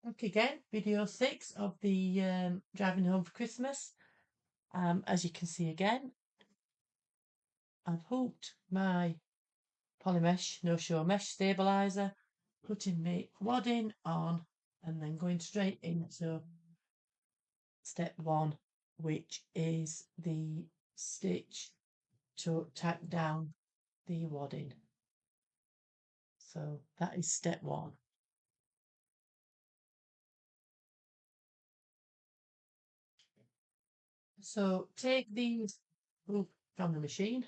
Okay, again, video 6 of the driving home for Christmas. As you can see again, I've hooked my polymesh no-show mesh stabilizer, putting my wadding on, and then going straight into step 1, which is the stitch to tack down the wadding. So that is step 1. So take these from the machine.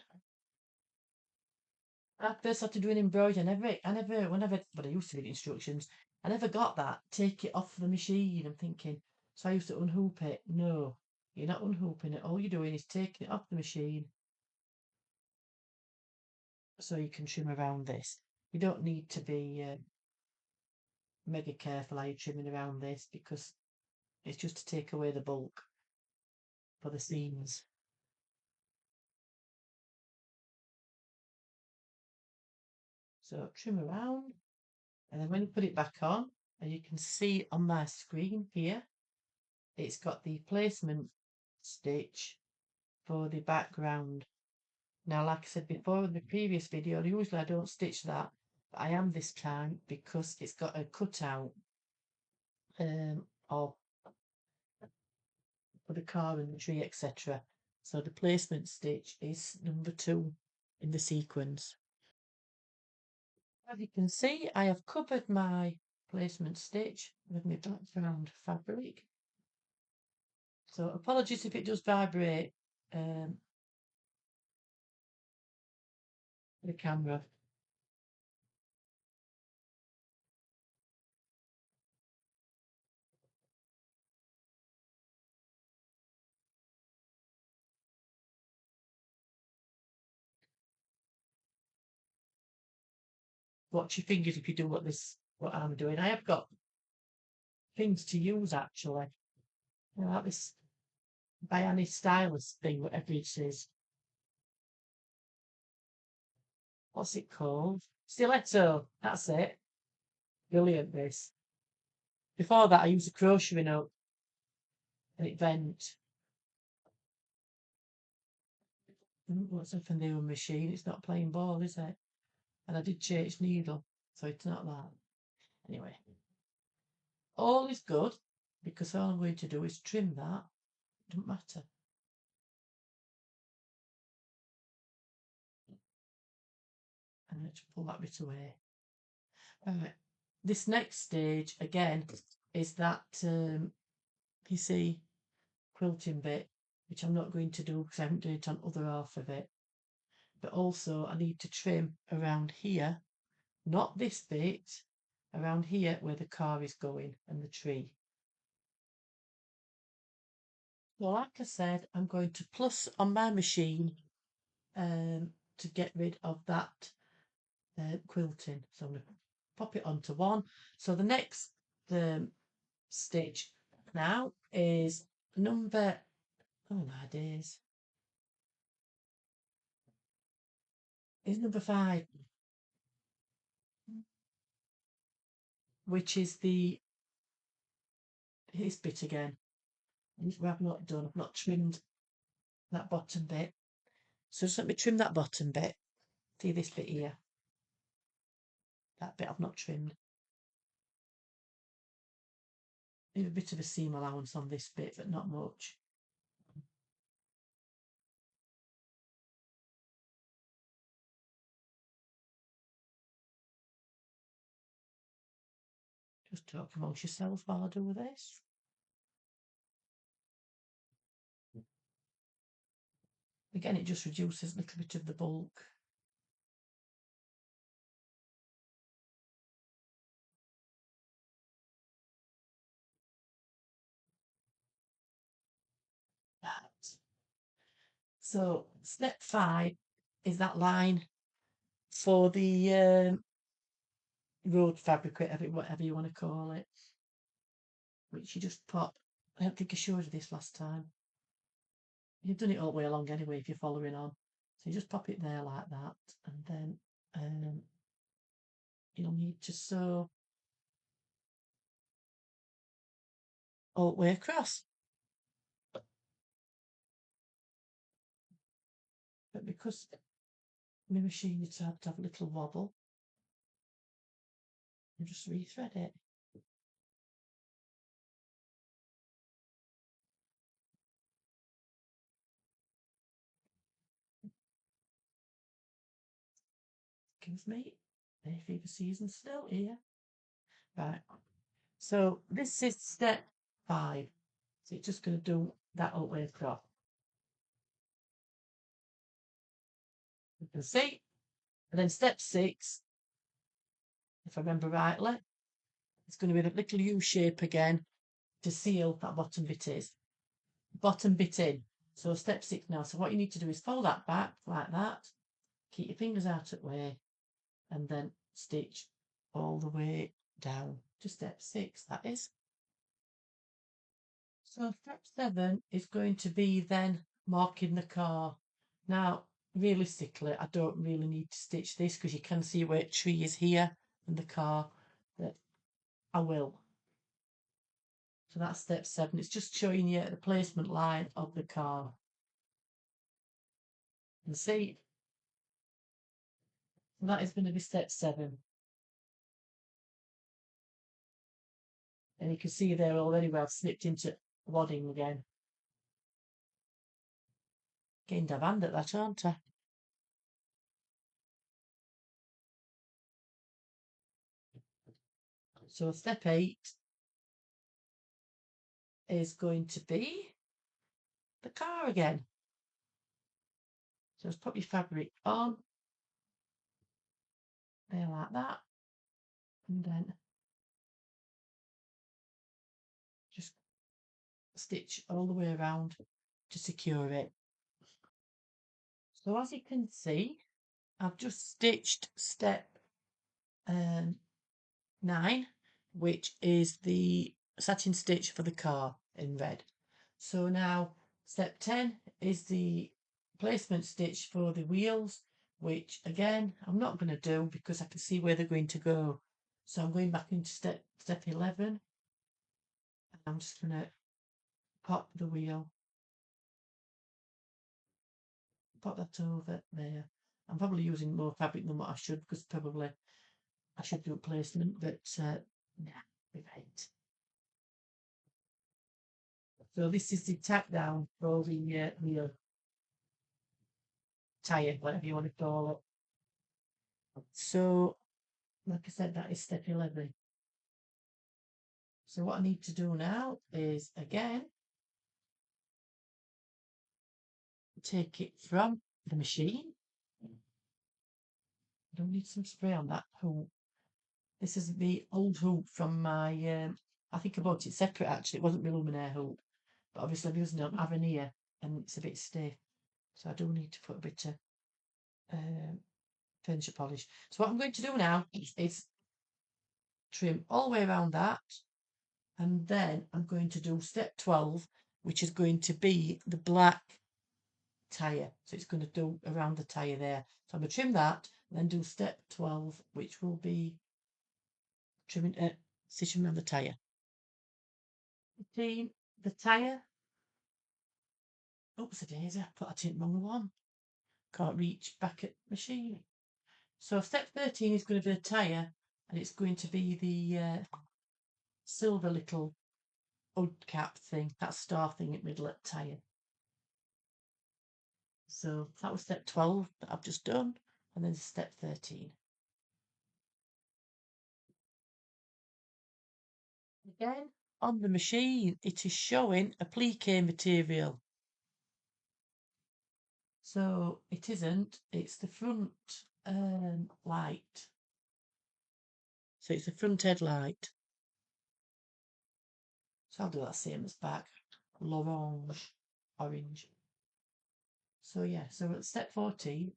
I first started doing embroidery. But I used to read instructions. I never got that. Take it off the machine. I'm thinking, so I used to unhoop it. No, you're not unhooping it. All you're doing is taking it off the machine so you can trim around this. You don't need to be mega careful how you're trimming around this because it's just to take away the bulk for the seams. So trim around, and then when you put it back on, and you can see on my screen here, it's got the placement stitch for the background. Now, like I said before in the previous video, usually I don't stitch that, but I am this time because it's got a cutout of for the car and the tree, etc. So the placement stitch is number 2 in the sequence. As you can see, I have covered my placement stitch with my background fabric. So apologies if it does vibrate the camera. Watch your fingers if you do what I'm doing. I have got things to use actually. Like this Bionic stylus thing, whatever it is. What's it called? Stiletto. That's it. Brilliant this. Before that I used a crocheting hook and it bent. What's up for new machine? It's not playing ball, is it? And I did change needle, so it's not that. Anyway, all is good because all I'm going to do is trim that. Doesn't matter. And let's pull that bit away. Right. This next stage again is that you see quilting bit, which I'm not going to do because I haven't done it on other half of it. But also I need to trim around here, not this bit, around here where the car is going and the tree. Well, like I said, I'm going to plus on my machine to get rid of that quilting. So I'm going to pop it onto one. So the next stitch now is number, oh my days, is number 5, which is this bit again. We have not done, I've not trimmed that bottom bit. So just let me trim that bottom bit. See this bit here? That bit I've not trimmed. Leave a bit of a seam allowance on this bit, but not much. Just talk amongst yourselves while I do this. Again, it just reduces a little bit of the bulk. That. So step 5 is that line for the road fabric, whatever you want to call it, which you just pop. I don't think I showed you this last time. You've done it all the way along anyway if you're following on. So you just pop it there like that, and then you'll need to sew all the way across. But because my machine decided to have a little wobble, I'll just rethread it. Excuse me, hay fever season still here. Right, so this is step 5. So it's just going to do that all the way across. You can see. And then step 6, if I remember rightly, it's going to be the little U shape again to seal that bottom bit is. Bottom bit in. So step 6 now. So what you need to do is fold that back like that. Keep your fingers out of the way and then stitch all the way down to step 6, that is. So step 7 is going to be then marking the car. Now, realistically, I don't really need to stitch this because you can see where tree is here and the car, that I will. So that's step 7. It's just showing you the placement line of the car. And see, that is going to be step 7. And you can see there already where I've slipped into wadding again. Getting to have hand at that, aren't I? So step 8 is going to be the car again. So just put your fabric on, there like that, and then just stitch all the way around to secure it. So as you can see, I've just stitched step 9, which is the satin stitch for the car in red. So now step 10 is the placement stitch for the wheels, which again I'm not going to do because I can see where they're going to go. So I'm going back into step 11, and I'm just going to pop the wheel, pop that over there. I'm probably using more fabric than what I should because probably I should do a placement, but nah, we won't. So this is the tack down for the wheel tyre, whatever you want to call it. So, like I said, that is step 11. So what I need to do now is, again, take it from the machine. I don't need some spray on that hoop. This is the old hoop from my, I think I bought it separate actually. It wasn't my luminaire hoop. But obviously I'm using it on Avenir and it's a bit stiff. So I do need to put a bit of furniture polish. So what I'm going to do now is trim all the way around that. And then I'm going to do step 12, which is going to be the black tyre. So it's going to do around the tyre there. So I'm going to trim that and then do step 12, which will be trimming stitching around the tyre. The tyre. Oops, a daisy. I put that in the wrong one. Can't reach back at machine. So step 13 is going to be the tyre, and it's going to be the silver little hood cap thing, that star thing in the middle at tyre. So that was step 12 that I've just done, and then step 13. Again, on the machine, it is showing applique material. So it isn't, it's the front light. So it's the front headlight. So I'll do that same as back. L'orange, orange. So yeah, so at step 14,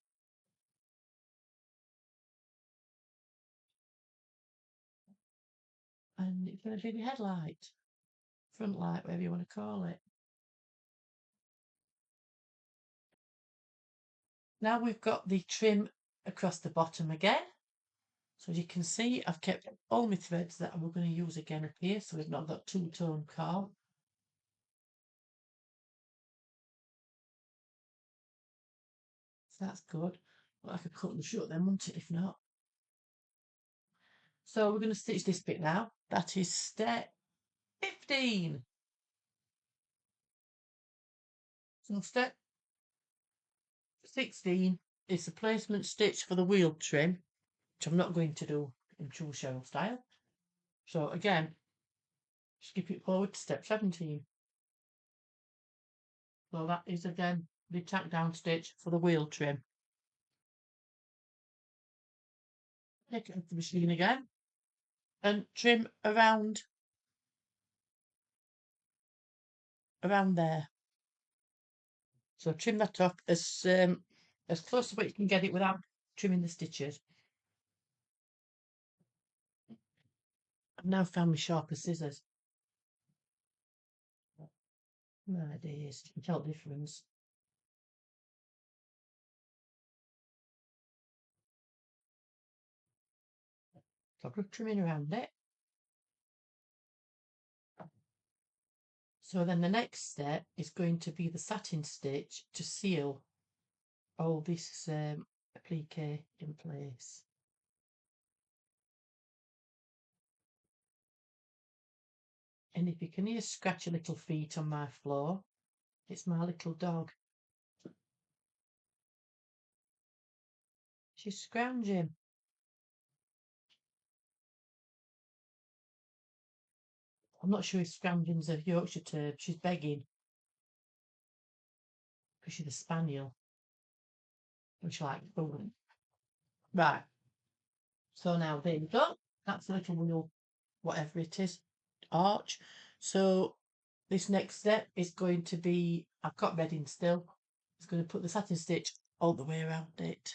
and it's going to be the headlight, front light, whatever you want to call it. Now we've got the trim across the bottom again. So as you can see, I've kept all my threads that we're going to use again up here, so we've not got two-tone car. So that's good. Well, I could cut them short then, wouldn't it, if not? So we're going to stitch this bit now. That is step 15. So step 16 is the placement stitch for the wheel trim, which I'm not going to do in true Cheryl style. So again, skip it forward to step 17. So that is again the tack down stitch for the wheel trim. Take it off the machine again and trim around there. So trim that off as close to what you can get it without trimming the stitches. I've now found my sharper scissors. My days, you can tell the difference. So I'm just trimming around it. So then the next step is going to be the satin stitch to seal all this applique in place. And if you can hear scratchy little feet on my floor, it's my little dog. She's scrounging. I'm not sure if scrounging's a Yorkshire term. She's begging because she's a spaniel. And she likes food. Right. So now there you go. That's the little wheel, whatever it is, arch. So this next step is going to be, I've got bedding still. It's going to put the satin stitch all the way around it.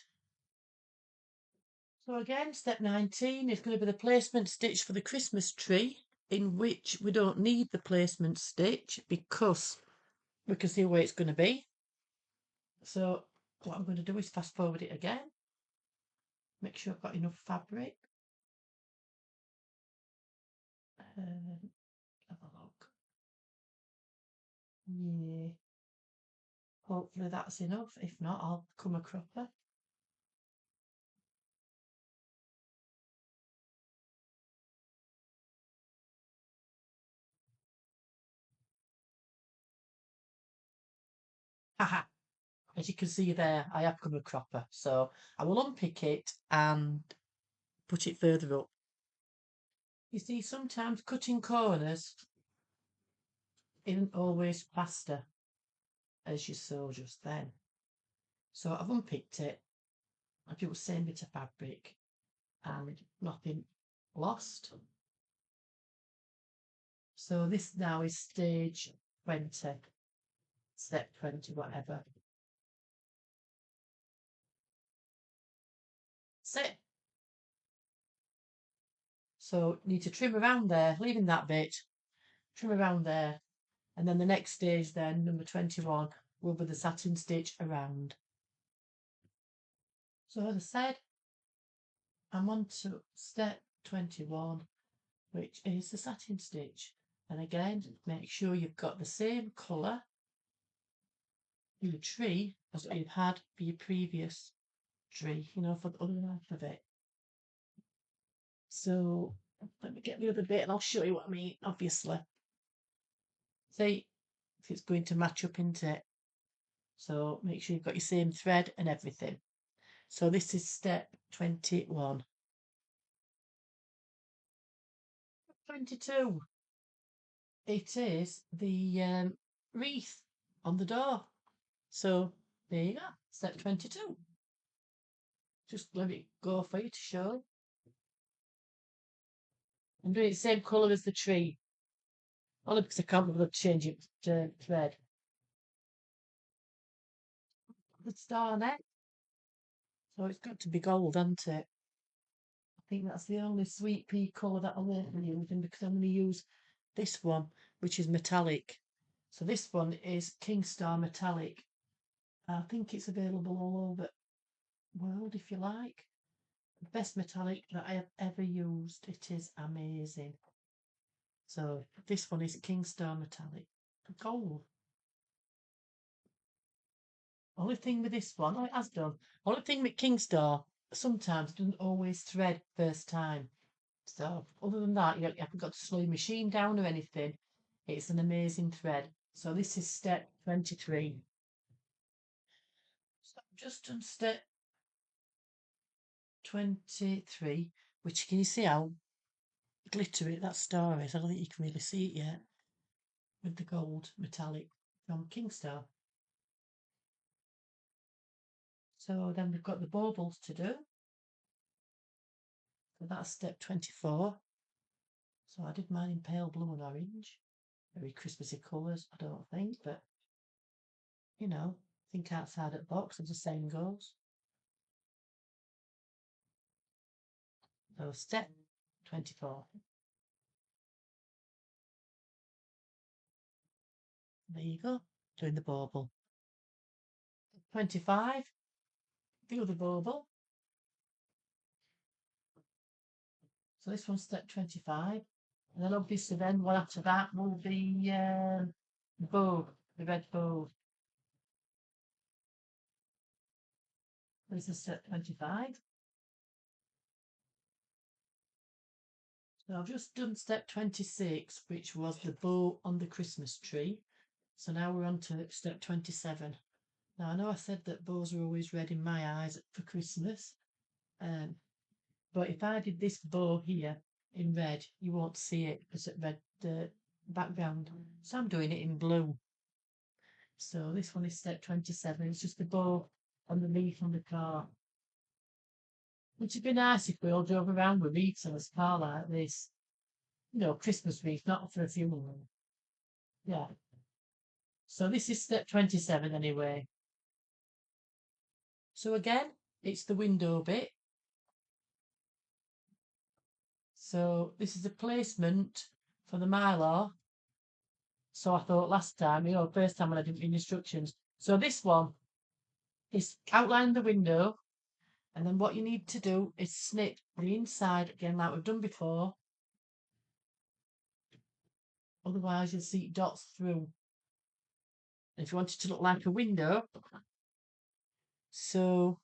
So again, step 19 is going to be the placement stitch for the Christmas tree, in which we don't need the placement stitch because we can see where it's going to be. So what I'm going to do is fast forward it again. Make sure I've got enough fabric. Have a look. Yeah. Hopefully that's enough. If not, I'll come a cropper. Haha. As you can see there, I have come a cropper. So I will unpick it and put it further up. You see, sometimes cutting corners isn't always faster as you sew just then. So I've unpicked it. I do the same bit of fabric and nothing lost. So this now is stage 20, step 20, whatever. Sit. So need to trim around there, leaving that bit, trim around there, and then the next stage then, number 21, will be the satin stitch around. So as I said, I'm on to step 21, which is the satin stitch. And again, make sure you've got the same colour in your tree as what you've had for your previous tree, you know, for the other half of it. So let me get the other bit and I'll show you what I mean, obviously. See if it's going to match up into it. So make sure you've got your same thread and everything. So this is step 21. 22. It is the wreath on the door. So there you go, step 22. Just let it go for you to show. I'm doing the same colour as the tree. Only because I can't bother to change it to thread. The star neck. So it's got to be gold, hasn't it? I think that's the only sweet pea colour that I'll ever use, and because I'm going to use this one, which is metallic. So this one is King Star Metallic. I think it's available all over the world if you like. The best metallic that I have ever used. It is amazing. So this one is King Star Metallic. Gold. Only thing with this one, oh, it has done. Only thing with Kingstar, sometimes doesn't always thread first time. So other than that, you haven't got to slow your machine down or anything. It's an amazing thread. So this is step 23. So I've just done step 23, which can you see how glittery that star is? I don't think you can really see it yet with the gold metallic from Kingstar. So then we've got the baubles to do. So that's step 24. So I did mine in pale blue and orange. Very Christmassy colours, I don't think, but you know, think outside the box, as the saying goes. So step 24. There you go, doing the bauble. 25, the other bauble. So this one's step 25. And then obviously then one after that will be the bow, the red bow. This is step 25. So I've just done step 26, which was the bow on the Christmas tree. So now we're on to step 27. Now I know I said that bows are always red in my eyes for Christmas, but if I did this bow here in red, you won't see it because it's red background. So I'm doing it in blue. So this one is step 27. It's just the bow on the leaf on the car. Which would be nice if we all drove around with wreaths on a car like this. You know, Christmas wreath, not for a funeral. Yeah. So this is step 27 anyway. So again, it's the window bit. So this is a placement for the Mylar. So I thought last time, first time when I didn't read instructions. So this one is outline the window, and then what you need to do is snip the inside again like we've done before. Otherwise you'll see dots through. And if you want it to look like a window, so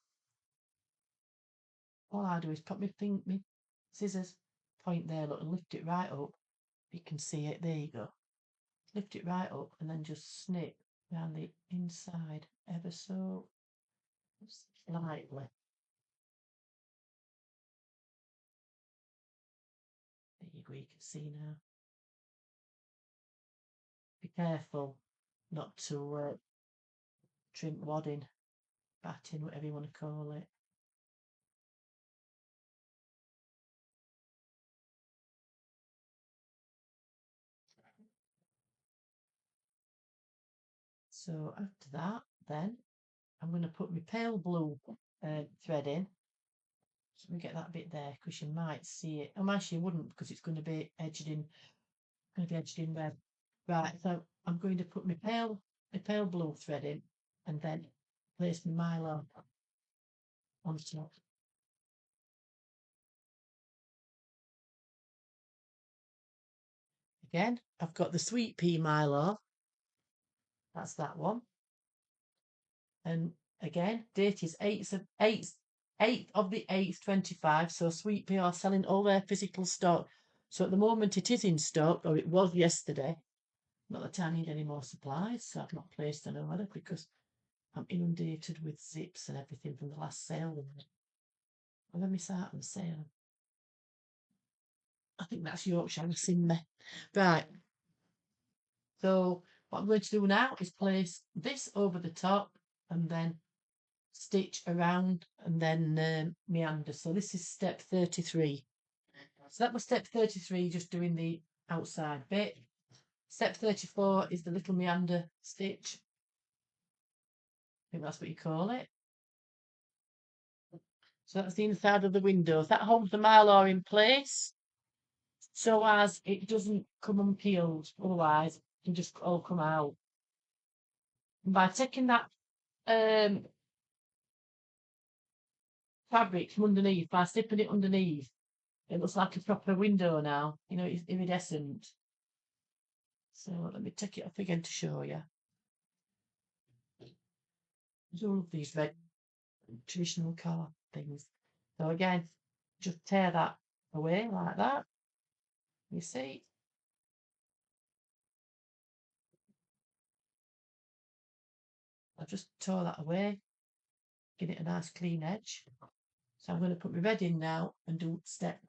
all I do is put my scissors point there, look, and lift it right up. You can see it. There you go. Lift it right up and then just snip around the inside ever so slightly. There you go. You can see now. Be careful not to trim wadding, batting, whatever you want to call it. So after that, then I'm going to put my pale blue thread in. So we get that bit there because you might see it. Actually, you wouldn't because it's going to be edged in. Going to be edged in red. Right. So I'm going to put my pale blue thread in, and then place my Mylar on top. Again, I've got the Sweetpea Mylar. That's that one. And again, date is 8th of 8th, 25. So Sweetpea are selling all their physical stock. So at the moment it is in stock, or it was yesterday. Not that I need any more supplies, so I've not placed an order because I'm inundated with zips and everything from the last sale. And let me start on sale. I think that's Yorkshire in me. Right. So what I'm going to do now is place this over the top and then stitch around and then meander. So this is step 33. So that was step 33, just doing the outside bit. Step 34 is the little meander stitch. I think that's what you call it. So that's the inside of the windows. That holds the Mylar in place so as it doesn't come unpeeled. Otherwise, it can just all come out. And by taking that fabric from underneath, by slipping it underneath, it looks like a proper window now. It's iridescent. So let me take it off again to show you. I love these red traditional car things. So again, just tear that away like that. You see, I just tore that away, give it a nice clean edge. So I'm going to put my red in now and do step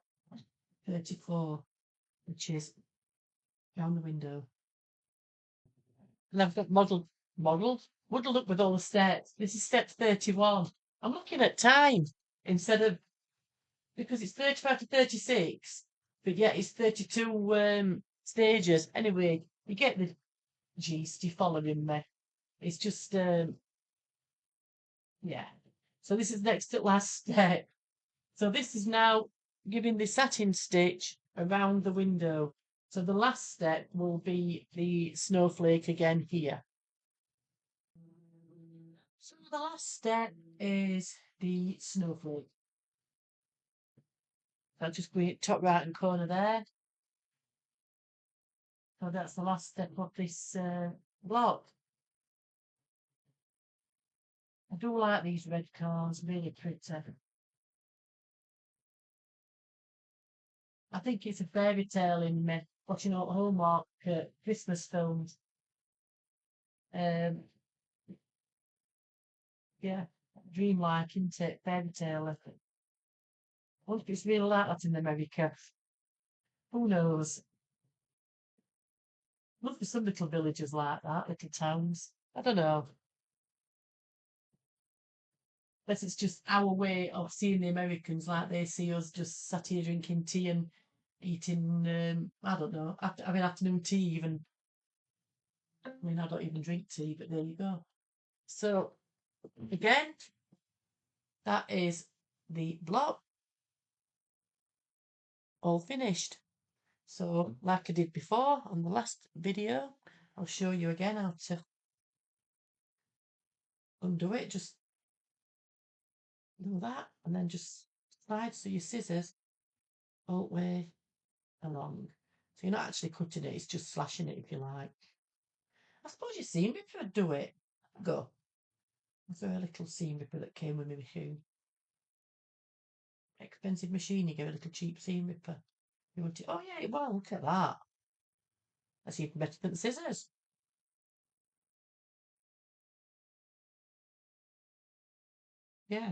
34, which is round the window. And I've got muddled up with all the steps. This is step 31. I'm looking at time instead of, because it's 35 to 36, but yeah, it's 32 stages. Anyway, you get the gist, you're following me. It's just, yeah. So this is next to last step. So this is now giving the satin stitch around the window. So the last step will be the snowflake again here. So the last step is the snowflake. I'll just go top right hand corner there. So that's the last step of this block. I do like these red cars, really pretty. I think it's a fairy tale in me, watching all the Hallmark Christmas films. Um, yeah, dreamlike, isn't it? Fairy tale. I wonder if it's really like that in America. Who knows? Must be some little villages like that, little towns. I don't know. But it's just our way of seeing the Americans, like they see us just sat here drinking tea and eating, I don't know, having afternoon tea even. I mean, I don't even drink tea, but there you go. So, again, that is the block all finished. So, like I did before on the last video, I'll show you again how to undo it. Just do that and then just slide so your scissors all the way along. So you're not actually cutting it, it's just slashing it if you like. I suppose you've seen me do it. Go. Was there a little seam ripper that came with my machine? Expensive machine, you get a little cheap seam ripper. You want it? Oh yeah, well, look at that. That's even better than scissors. Yeah.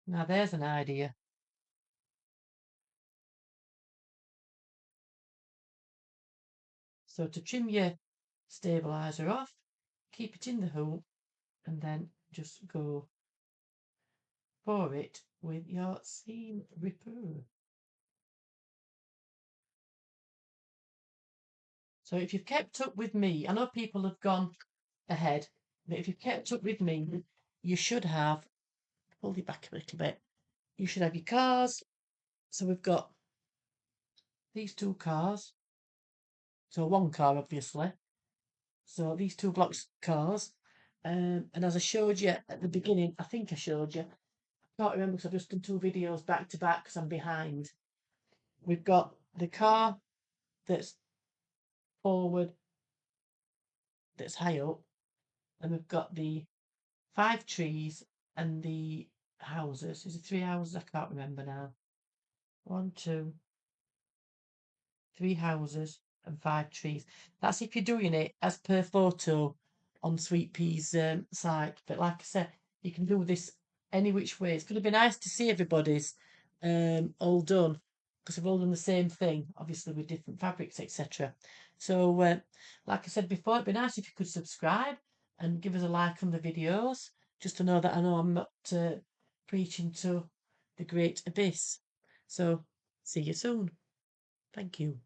Now there's an idea. So to trim your stabilizer off, keep it in the hoop and then just go for it with your seam ripper. So if you've kept up with me, I know people have gone ahead, but if you've kept up with me, you should have, hold it back a little bit, you should have your cars. So we've got these two cars. So one car, obviously. So these two blocks cars. And as I showed you at the beginning, I think I showed you, I can't remember because I've just done two videos back to back because I'm behind. We've got the car that's forward, that's high up, and we've got the 5 trees and the houses. Is it 3 houses? I can't remember now. 1, 2, 3 houses and 5 trees. That's if you're doing it as per photo on Sweetpea's site. But like I said, you can do this any which way. It's going to be nice to see everybody's all done because we've all done the same thing, obviously with different fabrics, etc. So, like I said before, it'd be nice if you could subscribe and give us a like on the videos, just to know that I know I'm not preaching to the great abyss. So, see you soon. Thank you.